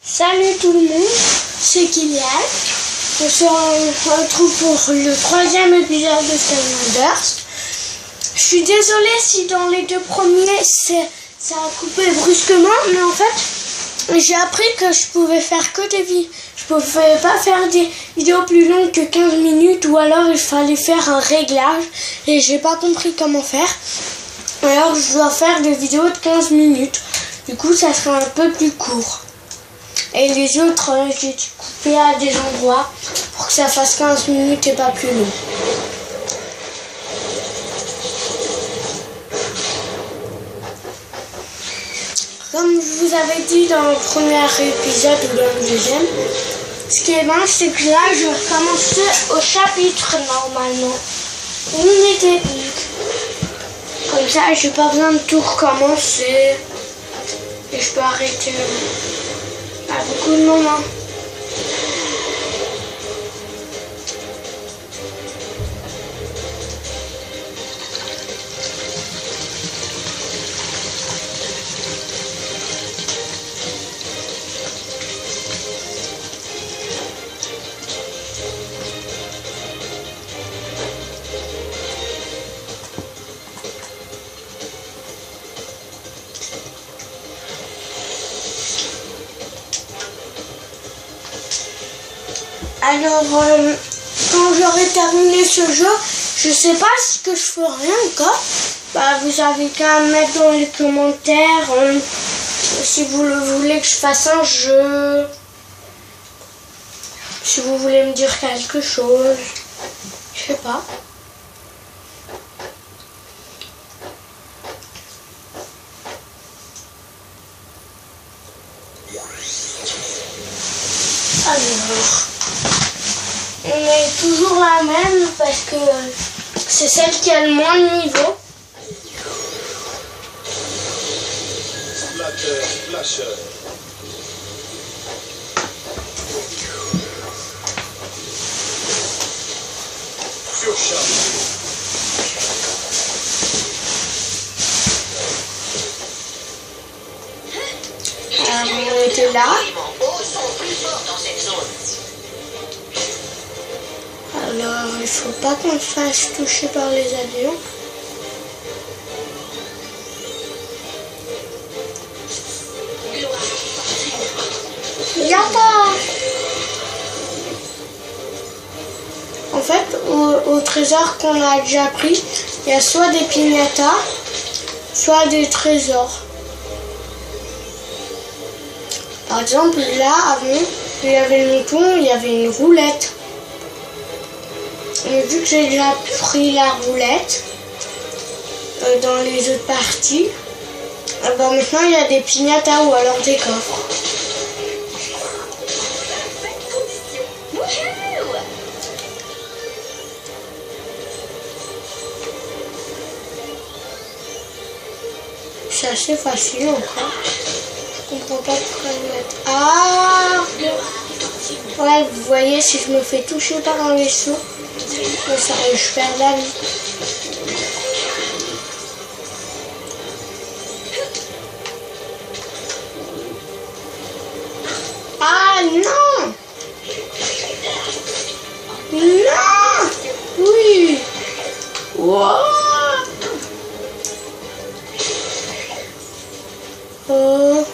Salut tout le monde, c'est Kylian. On se retrouve pour le 3e épisode de Skylanders. Je suis désolée si dans les 2 premiers ça a coupé brusquement, mais en fait j'ai appris que je pouvais faire que des vidéos. Je pouvais pas faire des vidéos plus longues que 15 minutes, ou alors il fallait faire un réglage et j'ai pas compris comment faire. Alors je dois faire des vidéos de 15 minutes. Du coup ça sera un peu plus court. Et les autres, j'ai coupé à des endroits pour que ça fasse 15 minutes et pas plus long. Comme je vous avais dit dans le premier épisode ou dans le deuxième, ce qui est bien, c'est que là, je vais recommencer au chapitre normalement. On était comme ça, j'ai pas besoin de tout recommencer. Et je peux arrêter à beaucoup de moments. Alors, quand j'aurai terminé ce jeu, je sais pas ce que je ferai encore. Bah, vous avez qu'à mettre dans les commentaires si vous voulez que je fasse un jeu. Si vous voulez me dire quelque chose. Je sais pas. Alors, on est toujours la même parce que c'est celle qui a le moins de niveau. On était là. Alors, il faut pas qu'on se fasse toucher par les avions. Il y a pas. En fait, au trésor qu'on a déjà pris, il y a soit des piñatas, soit des trésors. Par exemple, là, avant, il y avait le mouton, il y avait une roulette. Et vu que j'ai déjà pris la roulette dans les autres parties, ben maintenant il y a des piñatas ou alors des coffres. C'est assez facile encore. Je comprends pas pourquoi ils mettent. Ah! Ouais, vous voyez, si je me fais toucher par un vaisseau, je perds la vie. Ah non! Non! Oui! Wow! Oh!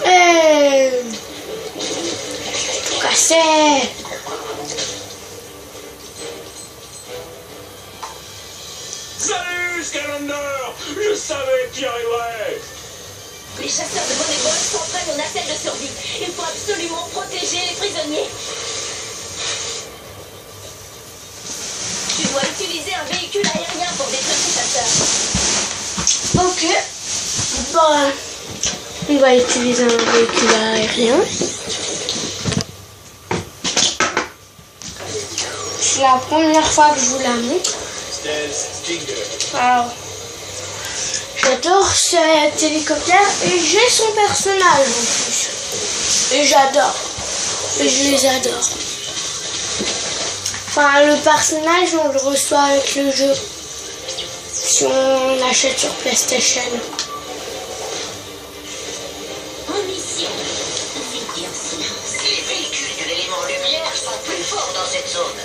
Hey! Tout cassé! Salut Skylander! Je savais qu'il y arriverait! Les chasseurs de Bonnevols s'entraînent en appel de survie. Il faut absolument protéger les prisonniers. Tu dois utiliser un véhicule aérien pour détruire ces chasseurs. Ok. Bon, on va utiliser un véhicule aérien. C'est la première fois que je vous la montre. Alors, j'adore cet hélicoptère et j'ai son personnage en plus. Et j'adore. Et je les adore. Enfin, le personnage, on le reçoit avec le jeu. Si on l'achète sur PlayStation. En mission. zone.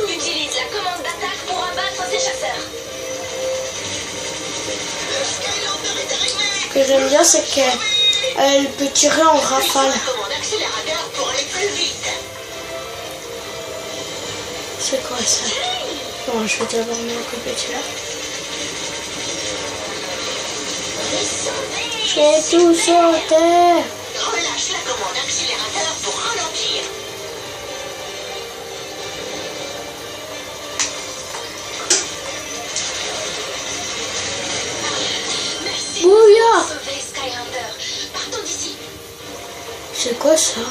Utilise la commande d'attaque pour abattre ces chasseurs. Le Skylander est arrivé. Ce que j'aime bien, c'est qu'elle peut tirer en rafale. La commande accélérateur pour aller plus vite. C'est quoi ça? Bon, je vais d'abord m'occuper de celui-là. J'ai tout sauté. Relâche la commande accélérateur pour ralentir. Merci. Bouya! Sauver Skylander. Partons d'ici. C'est quoi ça?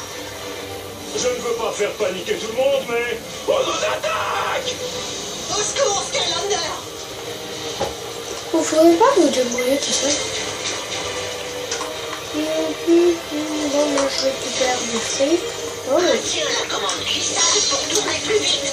Je ne veux pas faire paniquer tout le monde, mais on nous attaque! Au secours, Skylander. Vous ne pouvez pas vous débrouiller tout seul? Bon, moi je récupère du fric. Oh, Retiens la commande cristal pour tourner plus vite.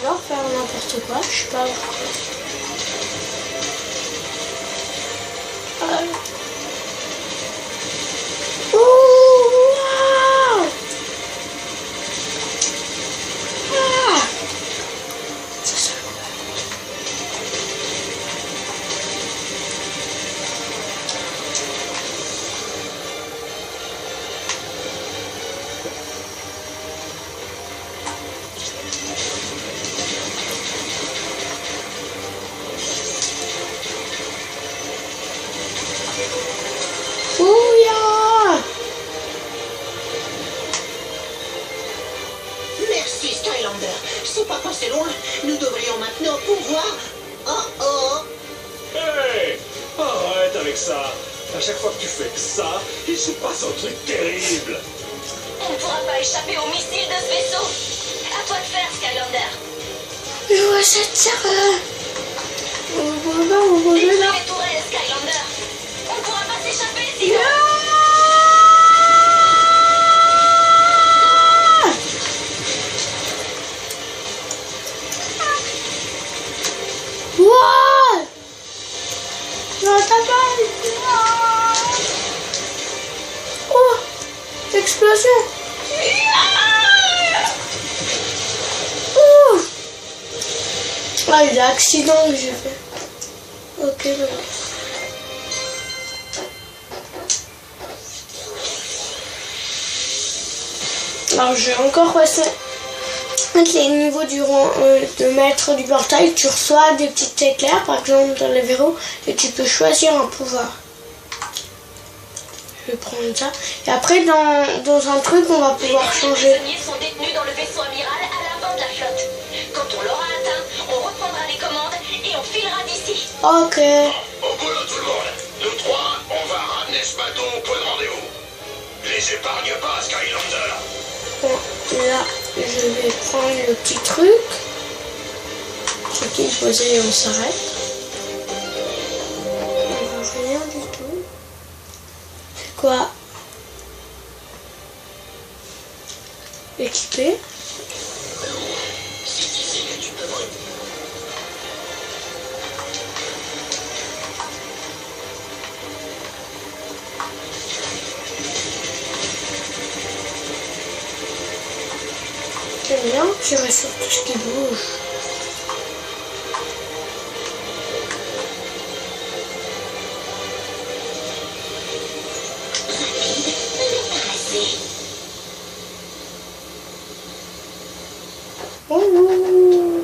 Alors faire n'importe quoi, je sais pas pourquoi. Wow! Ah! Ça sent Merci, Skylander. C'est pas passé loin. Nous devrions maintenant pouvoir... Oh. Hé! Arrête avec ça! À chaque fois que tu fais ça, il se passe un truc terrible! On ne pourra pas échapper aux missiles de ce vaisseau. À toi de faire, Skylander. je vois cette serre. Détruis les tourelles, Skylander. On ne pourra pas s'échapper sinon. Wow! Non, t'as pas... Oh! Explosion! Oh! Ah, il y a accident que j'ai fait. Ok, d'accord. Alors, je vais encore passer les niveaux du rang de maître du portail. Tu reçois des petites éclairs, par exemple, dans les verrous, et tu peux choisir un pouvoir. Je vais prendre ça. Et après, dans un truc, on va pouvoir changer. Les prisonniers sont détenus dans le vaisseau amiral à l'avant de la flotte. Quand on l'aura atteint, on reprendra les commandes et on filera d'ici. Ok. Au boulot tout le monde. Nous trois, on va ramener ce bateau au point de rendez-vous. Les épargne pas, Skylander. Bon, là, je vais prendre le petit truc. C'est qui posé et on s'arrête. On voit rien du tout. C'est quoi? Équipé. C'est ici que tu peux voler. J'aime bien tirer sur tout ce qui bouge. Ouh.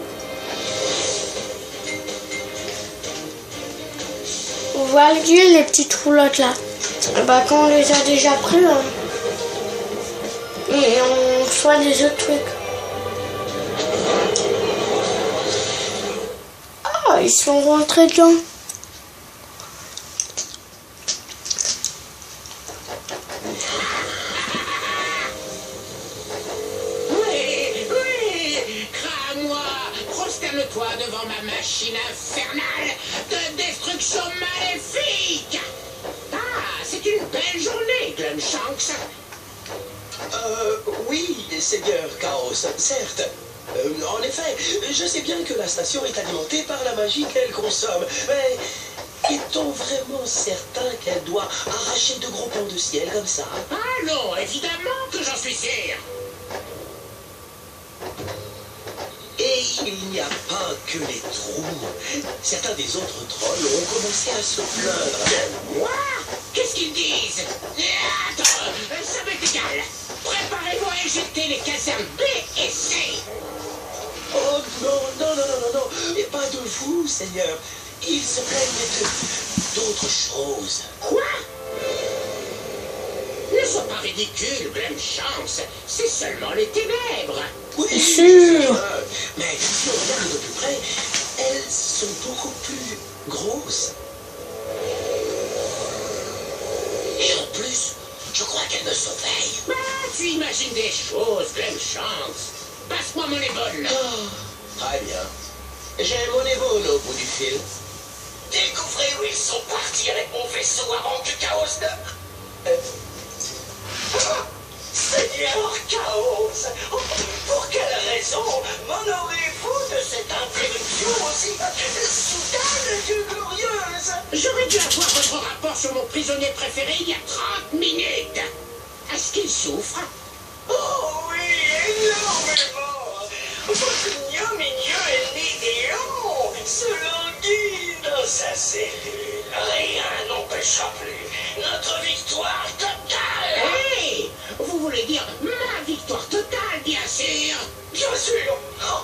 On voit les petites roulottes là. Bah quand on les a déjà pris, hein. Et on reçoit des autres trucs. Ah, ils sont rentrés dedans. Oui, crame-moi, prosterne-toi devant ma machine infernale de destruction maléfique. Ah, c'est une belle journée, Glumshanks. Oui, Seigneur Chaos, certes. En effet, je sais bien que la station est alimentée par la magie qu'elle consomme, mais est-on vraiment certain qu'elle doit arracher de gros pans de ciel comme ça? Ah non, évidemment que j'en suis sûr. Et il n'y a pas que les trous. Certains des autres trolls ont commencé à se plaindre. Moi? Qu'est-ce qu'ils disent? Attends, ça m'est égal. Préparez-vous à éjecter les casernes B et C. Oh non, et pas de vous, Seigneur. Ils se plaignent d'autre chose. Quoi? Ne sois pas ridicule, Glemchance. C'est seulement les ténèbres. Oui, Sûr. Mais si on regarde de plus près, elles sont beaucoup plus grosses. Et en plus, je crois qu'elles me surveillent. Bah, tu imagines des choses, Glemchance. Passe-moi mon ébole. Oh, très bien. J'ai mon ébole au bout du fil. Découvrez où ils sont partis avec mon vaisseau avant que Chaos ne... Seigneur Chaos, pour quelle raison m'honorez-vous de cette interruption aussi soudaine que glorieuse? J'aurais dû avoir votre rapport sur mon prisonnier préféré il y a 30 minutes. Est-ce qu'il souffre? Oh oui, énormément. Votre ignominieux ennemi Léon se languit dans sa cellule. Rien n'empêchera plus notre victoire totale. Hey! Vous voulez dire ma victoire totale, bien sûr. Bien sûr.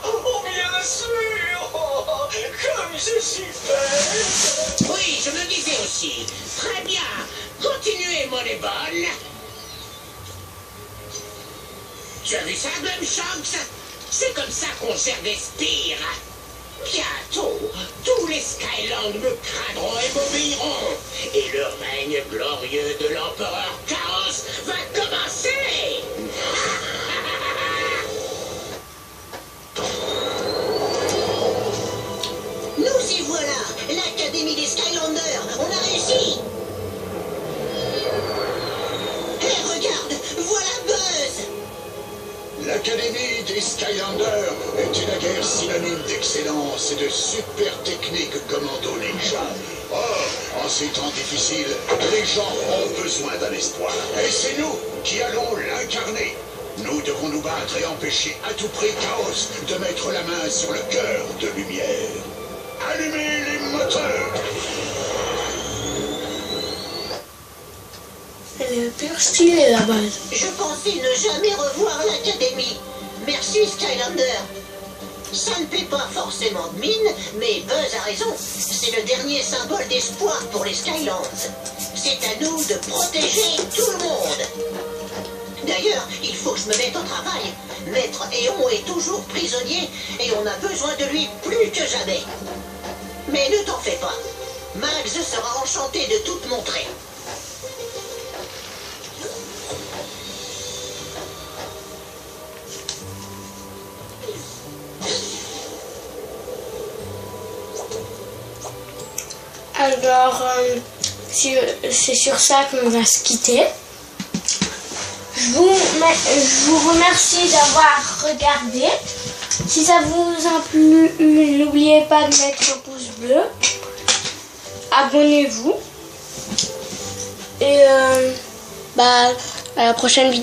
Oh, bien sûr. Oh, comme je suis bête. Oui, je me disais aussi. Très bien. Continuez, mon ébole. Tu as vu ça, Glemchance? C'est comme ça qu'on sert des spires. Bientôt, tous les Skylands me craindront et m'obéiront. Et le règne glorieux de l'empereur Chaos va commencer. Nous y voilà, l'Académie des Skylanders, on a réussi. Hé, regarde, voilà Buzz. L'Académie des Skylanders est une guerre synonyme d'excellence et de super technique commando ninja. Or, en ces temps difficiles, les gens ont besoin d'un espoir. Et c'est nous qui allons l'incarner. Nous devons nous battre et empêcher à tout prix Chaos de mettre la main sur le cœur de lumière. Allumez les moteurs! Elle est pure stylée, la base. Je pensais ne jamais revoir l'Académie. Merci Skylander. Ça ne paie pas forcément de mine, mais Buzz a raison. C'est le dernier symbole d'espoir pour les Skylands. C'est à nous de protéger tout le monde. D'ailleurs, il faut que je me mette au travail. Maître Éon est toujours prisonnier et on a besoin de lui plus que jamais. Mais ne t'en fais pas. Max sera enchanté de tout te montrer. Alors, c'est sur ça qu'on va se quitter. Je vous remercie d'avoir regardé. Si ça vous a plu, n'oubliez pas de mettre un pouce bleu. Abonnez-vous. Et à la prochaine vidéo.